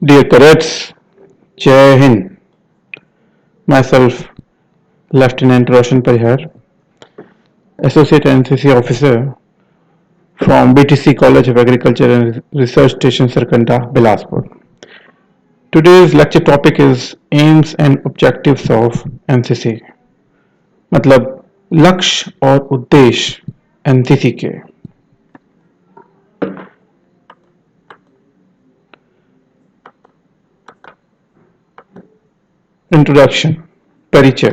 Dear cadets, Jai Hind. Myself, Lieutenant Roshan Parihar, Associate NCC Officer from BTC College of Agriculture and Research Station Sarkanda, Bilaspur. Today's lecture topic is Aims and Objectives of NCC. मतलब लक्ष्य और उद्देश्य NCC के। Introduction, परिचय।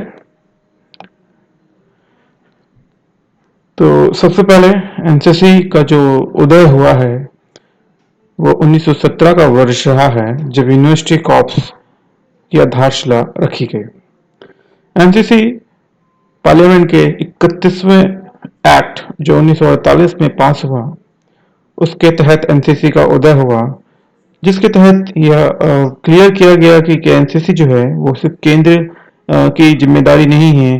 तो सबसे पहले NCC का जो उदय हुआ है वो 1917 का वर्ष रहा है जब यूनिवर्सिटी कॉर्प्स की आधारशिला रखी गई। एनसीसी पार्लियामेंट के 31वें एक्ट जो 1948 में पास हुआ उसके तहत एनसीसी का उदय हुआ, जिसके तहत यह क्लियर किया गया कि एनसीसी जो है वो सिर्फ केंद्र की जिम्मेदारी नहीं है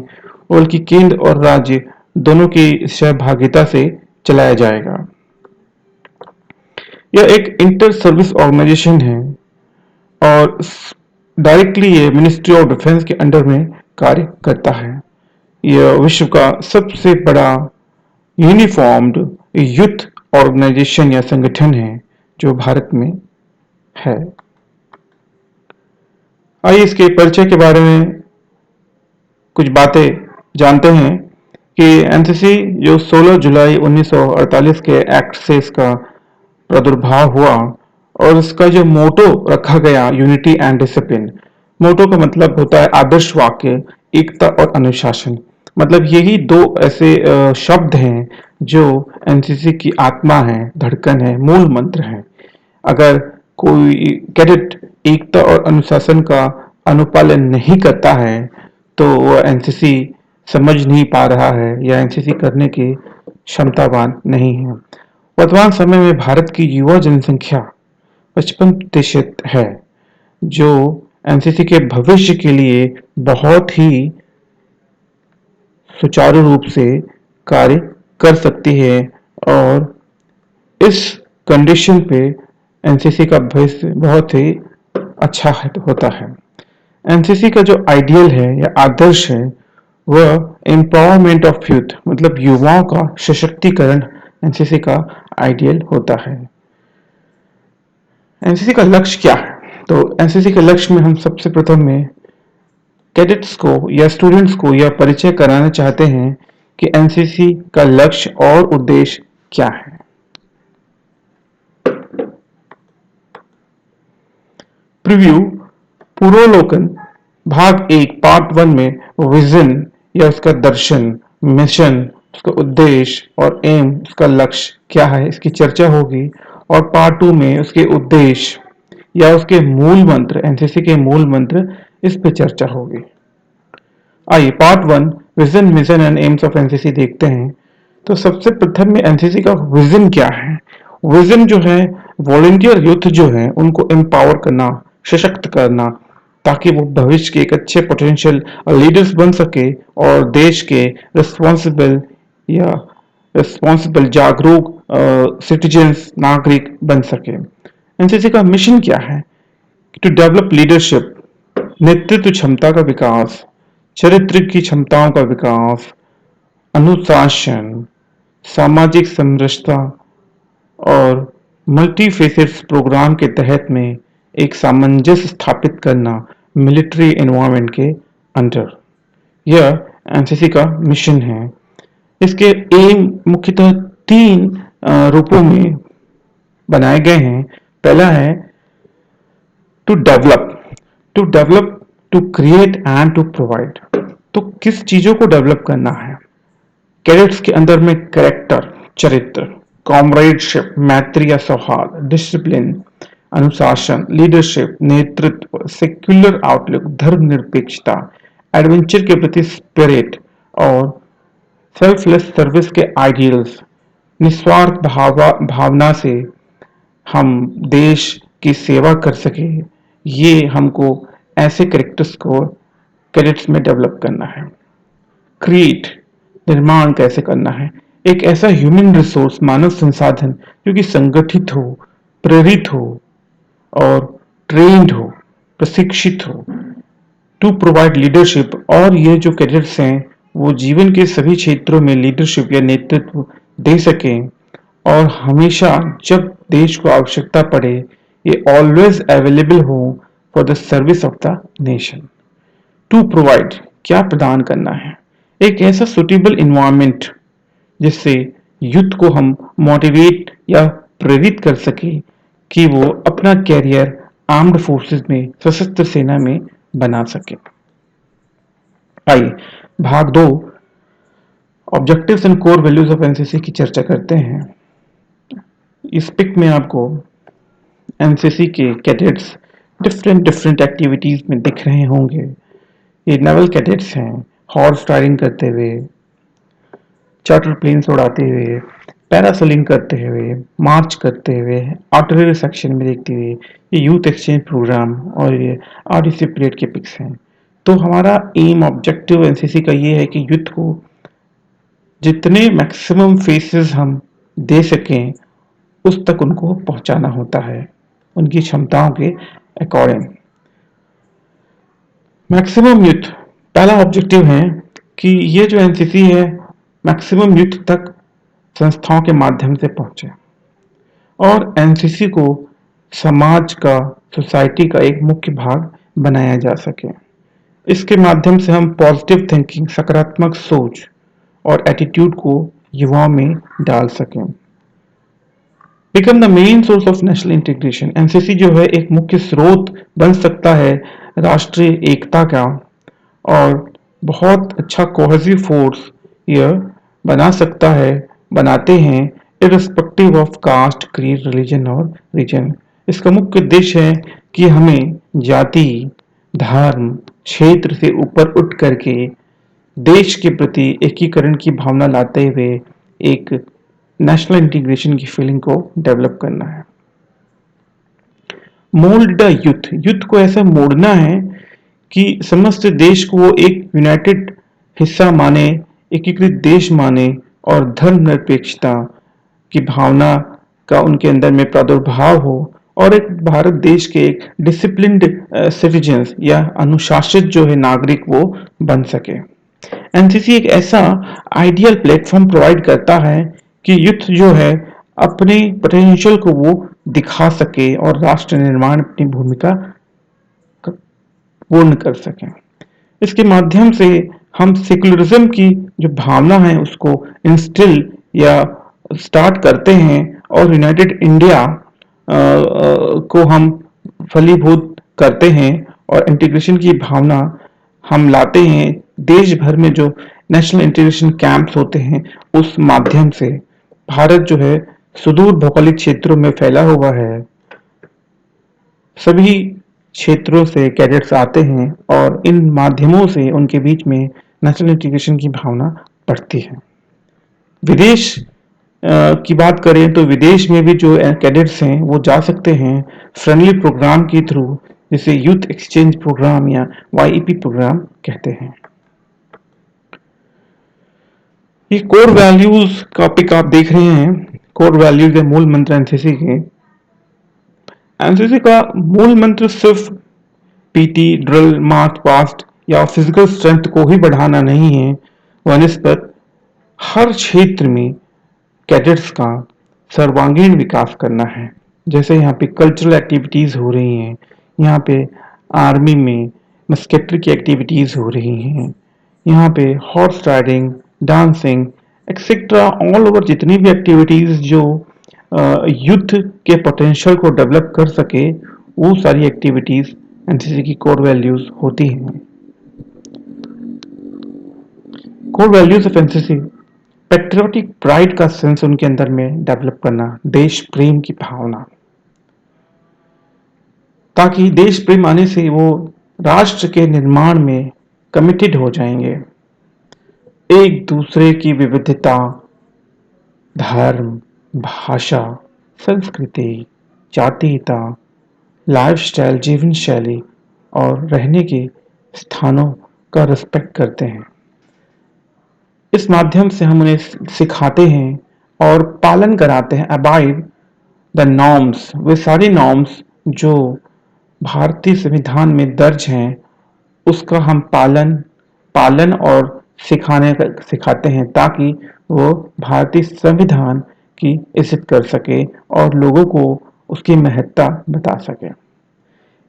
बल्कि केंद्र और राज्य दोनों की सहभागिता से चलाया जाएगा। यह एक इंटर सर्विस ऑर्गेनाइजेशन है और डायरेक्टली ये मिनिस्ट्री ऑफ डिफेंस के अंडर में कार्य करता है। यह विश्व का सबसे बड़ा यूनिफॉर्म्ड यूथ ऑर्गेनाइजेशन या संगठन है जो भारत में है। आइए इसके परिचय के बारे में कुछ बातें जानते हैं कि एनसीसी जो 16 जुलाई 1948 के एक्ट से इसका प्रादुर्भाव हुआ और इसका जो मोटो रखा गया यूनिटी एंड डिसिप्लिन। मोटो का मतलब होता है आदर्श वाक्य, एकता और अनुशासन। मतलब यही दो ऐसे शब्द हैं जो एनसीसी की आत्मा है, धड़कन है, मूल मंत्र है। अगर कोई कैडेट एकता और अनुशासन का अनुपालन नहीं करता है तो वह एनसीसी समझ नहीं पा रहा है या एनसीसी करने की क्षमतावान नहीं है। वर्तमान समय में भारत की युवा जनसंख्या 55% है, जो एनसीसी के भविष्य के लिए बहुत ही सुचारू रूप से कार्य कर सकती है और इस कंडीशन पे एनसीसी का भविष्य बहुत ही अच्छा होता है। एनसीसी का जो आइडियल है या आदर्श है वह एम्पावरमेंट ऑफ यूथ, मतलब युवाओं का सशक्तिकरण एनसीसी का आइडियल होता है। एनसीसी का लक्ष्य क्या है? तो एनसीसी के लक्ष्य में हम सबसे प्रथम में कैडेट्स को या स्टूडेंट्स को यह परिचय कराना चाहते हैं कि एनसीसी का लक्ष्य और उद्देश्य क्या है। प्रीव्यू, पूर्वावलोकन, भाग 1 पार्ट 1 में विजन या उसका दर्शन, मिशन, उसका उद्देश्य और एम, उसका लक्ष्य क्या है, इसकी चर्चा होगी। और पार्ट 2 में उसके उद्देश्य या उसके मूल मंत्र, एनसीसी के मूल मंत्र, इस पे चर्चा होगी। आइए part 1 vision, mission and AIIMS of NCC देखते हैं। तो सबसे प्रथम में एनसीसी का विजन क्या है? विजन जो है वॉलंटियर यूथ जो है उनको एम्पावर करना, सशक्त करना, ताकि वो भविष्य के एक अच्छे पोटेंशियल लीडर्स बन सके और देश के रिस्पॉन्सिबल जागरूक सिटीजन्स, नागरिक बन सके। एनसीसी का मिशन क्या है? टू डेवलप लीडरशिप, नेतृत्व क्षमता का विकास, चरित्र की क्षमताओं का विकास, अनुशासन, सामाजिक समरसता और मल्टीफेसेट्स प्रोग्राम के तहत में एक सामंजस्य स्थापित करना मिलिट्री एनवायरनमेंट के अंदर। यह एनसीसी का मिशन है। इसके एम मुख्यतः 3 रूपों में बनाए गए हैं। पहला है to develop, to create and to provide. तो किस चीजों को डेवलप करना है? कैडेट्स के अंदर में कैरेक्टर, चरित्र, कॉमरेडशिप, मैत्री या सौहार्द, डिसिप्लिन, अनुशासन, लीडरशिप, नेतृत्व, सेक्युलर आउटलुक, धर्मनिरपेक्षता, एडवेंचर के प्रति स्पिरिट और सेल्फलेस सर्विस के आइडियल्स, निस्वार्थ भावना से हम देश की सेवा कर सके। ये हमको ऐसे कैरेक्टर्स को कैडेट्स में डेवलप करना है। क्रिएट, निर्माण कैसे करना है? एक ऐसा ह्यूमन रिसोर्स, मानव संसाधन जो कि संगठित हो, प्रेरित हो और ट्रेंड हो, प्रशिक्षित हो टू प्रोवाइड लीडरशिप। और ये जो कैडेट्स हैं वो जीवन के सभी क्षेत्रों में लीडरशिप या नेतृत्व दे सकें, और हमेशा जब देश को आवश्यकता पड़े ये ऑलवेज अवेलेबल हो for the service of the nation. To provide, क्या प्रदान करना है, एक ऐसा सुटेबल इन्वायरमेंट जिससे यूथ को हम मोटिवेट या प्रेरित कर सके कि वो अपना कैरियर आर्म्ड फोर्सेस में, सशस्त्र सेना में बना सके। आइए भाग 2 objectives and core values of NCC की चर्चा करते हैं। इस पिक में आपको एनसीसी के कैडेट्स डिफरेंट डिफरेंट एक्टिविटीज में दिख रहे होंगे। ये नेवल कैडेट्स हैं, हॉर्स राइडिंग करते हुए, चार्टर प्लेन्स उड़ाते हुए, पैरासेलिंग करते हुए, मार्च करते हुए, आर्टिलरी सेक्शन में देखते हुए, ये यूथ एक्सचेंज प्रोग्राम और ये आरडीसी परेड के पिक्स हैं। तो हमारा एम ऑब्जेक्टिव एनसीसी का ये है कि यूथ को जितने मैक्सिमम फेसेस हम दे सकें उस तक उनको पहुंचाना होता है उनकी क्षमताओं के अकॉर्डिंग। मैक्सिमम यूथ पहला ऑब्जेक्टिव है कि ये जो एनसीसी है मैक्सिमम यूथ तक संस्थाओं के माध्यम से पहुंचे और एनसीसी को समाज का, सोसाइटी का एक मुख्य भाग बनाया जा सके। इसके माध्यम से हम पॉजिटिव थिंकिंग, सकारात्मक सोच और एटीट्यूड को युवाओं में डाल सकें। Become the main source of national integration, NCC जो है एक मुख्य स्रोत बन सकता है राष्ट्रीय एकता का और बहुत अच्छा कोहेसिव फोर्स यह बना सकता है, बनाते हैं, irrespective of caste, creed, religion और रीजन। इसका मुख्य उद्देश्य है कि हमें जाति, धर्म, क्षेत्र से ऊपर उठ करके देश के प्रति एकीकरण की भावना लाते हुए एक नेशनल इंटीग्रेशन की फीलिंग को डेवलप करना है। मोल्ड द यूथ, यूथ को ऐसा मोड़ना है कि समस्त देश को वो एक यूनाइटेड हिस्सा माने, एकीकृत देश माने और धर्मनिरपेक्षता की भावना का उनके अंदर में प्रादुर्भाव हो और एक भारत देश के एक डिसिप्लिन्ड सिटीजन्स या अनुशासित जो है नागरिक वो बन सके। एनसीसी एक ऐसा आइडियल प्लेटफॉर्म प्रोवाइड करता है कि यूथ जो है अपने पोटेंशियल को वो दिखा सके और राष्ट्र निर्माण अपनी भूमिका पूर्ण कर सके। इसके माध्यम से हम सेकुलरिज्म की जो भावना है उसको इंस्टिल या स्टार्ट करते हैं और यूनाइटेड इंडिया को हम फलीभूत करते हैं और इंटीग्रेशन की भावना हम लाते हैं। देश भर में जो नेशनल इंटीग्रेशन कैंप्स होते हैं उस माध्यम से भारत जो है सुदूर भौगोलिक क्षेत्रों में फैला हुआ है, सभी क्षेत्रों से कैडेट्स आते हैं और इन माध्यमों से उनके बीच में नेशनल इंटीग्रेशन की भावना बढ़ती है। विदेश की बात करें तो विदेश में भी जो कैडेट्स हैं वो जा सकते हैं फ्रेंडली प्रोग्राम के थ्रू, जिसे यूथ एक्सचेंज प्रोग्राम या वाईईपी प्रोग्राम कहते हैं। ये कोर वैल्यूज का पिक आप देख रहे हैं। कोर वैल्यूज है मूल मंत्र एनसीसी के। एनसीसी का मूल मंत्र सिर्फ पीटी, ड्रिल, मार्च पास्ट या फिजिकल स्ट्रेंथ को ही बढ़ाना नहीं है, वनिस्पत हर क्षेत्र में कैडेट्स का सर्वांगीण विकास करना है। जैसे यहाँ पे कल्चरल एक्टिविटीज हो रही हैं, यहाँ पे आर्मी में मस्केटरी की एक्टिविटीज हो रही हैं, यहाँ पे horse riding, dancing etcetera all over जितनी भी एक्टिविटीज जो यूथ के पोटेंशियल को डेवलप कर सके वो सारी एक्टिविटीज एनसीसी की कोर वैल्यूज होती हैं। Core values of NCC, patriotic pride का सेंस उनके अंदर में डेवलप करना, देश प्रेम की भावना, ताकि देश प्रेम आने से वो राष्ट्र के निर्माण में कमिटेड हो जाएंगे। एक दूसरे की विविधता, धर्म, भाषा, संस्कृति, जातीयता, लाइफस्टाइल, जीवन शैली और रहने के स्थानों का रिस्पेक्ट करते हैं। इस माध्यम से हम उन्हें सिखाते हैं और पालन कराते हैं, अबाइड द नॉर्म्स, वे सारी नॉर्म्स जो भारतीय संविधान में दर्ज हैं उसका हम पालन पालन और सिखाते हैं ताकि वो भारतीय संविधान की इज्जत कर सके और लोगों को उसकी महत्ता बता सके।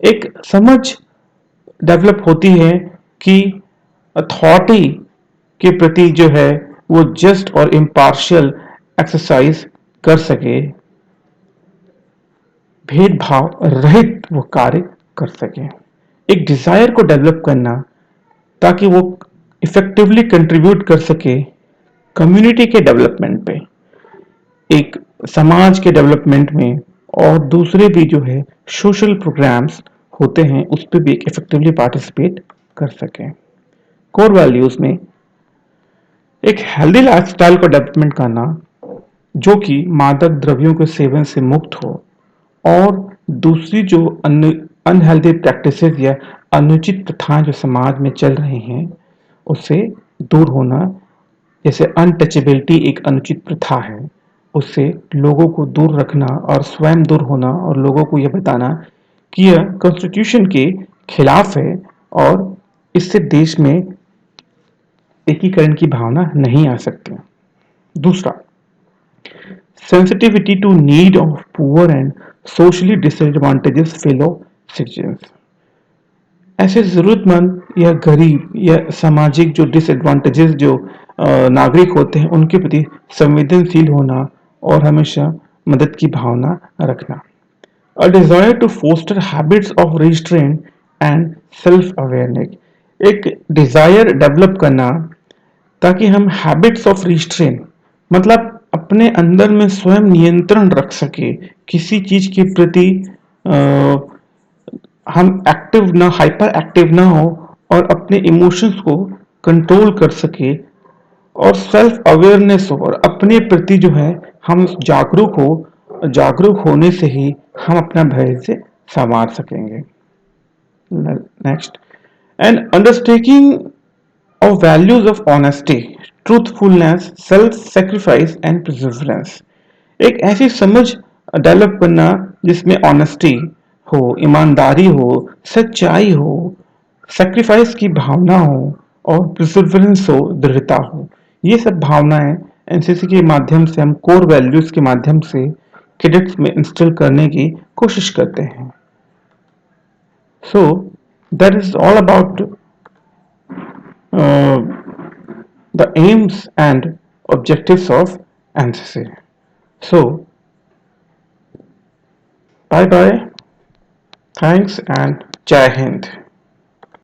एक समझ डेवलप होती है कि अथॉरिटी के प्रति जो है वो जस्ट और इम्पार्शियल एक्सरसाइज कर सके, भेदभाव रहित वो कार्य कर सके। एक डिजायर को डेवलप करना ताकि वो इफेक्टिवली कंट्रीब्यूट कर सके कम्युनिटी के डेवलपमेंट पे, एक समाज के डेवलपमेंट में, और दूसरे भी जो है सोशल प्रोग्राम्स होते हैं उस पर भी एक इफेक्टिवली पार्टिसिपेट कर सकें। कोर वैल्यूज में एक हेल्दी लाइफस्टाइल को डेवलपमेंट करना जो कि मादक द्रव्यों के सेवन से मुक्त हो, और दूसरी जो अनहेल्दी प्रैक्टिसेस या अनुचित प्रथाएं जो समाज में चल रही हैं उससे दूर होना। जैसे अनटचेबिलिटी एक अनुचित प्रथा है, उससे लोगों को दूर रखना और स्वयं दूर होना और लोगों को यह बताना कि यह कॉन्स्टिट्यूशन के खिलाफ है और इससे देश में एकीकरण की भावना नहीं आ सकती। दूसरा, sensitivity to need of poor and socially disadvantaged fellow citizens। ऐसे जरूरतमंद या गरीब या सामाजिक जो डिसएडवांटेजेस जो नागरिक होते हैं उनके प्रति संवेदनशील होना और हमेशा मदद की भावना रखना। A desire to foster habits of restraint and self awareness. एक डिजायर डेवलप करना ताकि हम हैबिट्स ऑफ रिस्ट्रेन मतलब अपने अंदर में स्वयं नियंत्रण रख सके, किसी चीज के प्रति हम एक्टिव ना हाइपर एक्टिव ना हो और अपने इमोशंस को कंट्रोल कर सके, और सेल्फ अवेयरनेस हो और अपने प्रति जो है हम जागरूक होने से ही हम अपना भविष्य संवार सकेंगे। Next, and understanding of values of honesty, truthfulness, self-sacrifice and perseverance। एक ऐसी समझ डेवलप करना जिसमें ऑनेस्टी हो, ईमानदारी हो, सच्चाई हो, सेक्रीफाइस की भावना हो और परसिवरेंस हो, दृढ़ता हो। ये सब भावनाएं एनसीसी के माध्यम से हम कोर वैल्यूज के माध्यम से कैडेट्स में इंस्टॉल करने की कोशिश करते हैं। So that is all about the aims and objectives of NCC. So, bye bye, thanks and Jai Hind.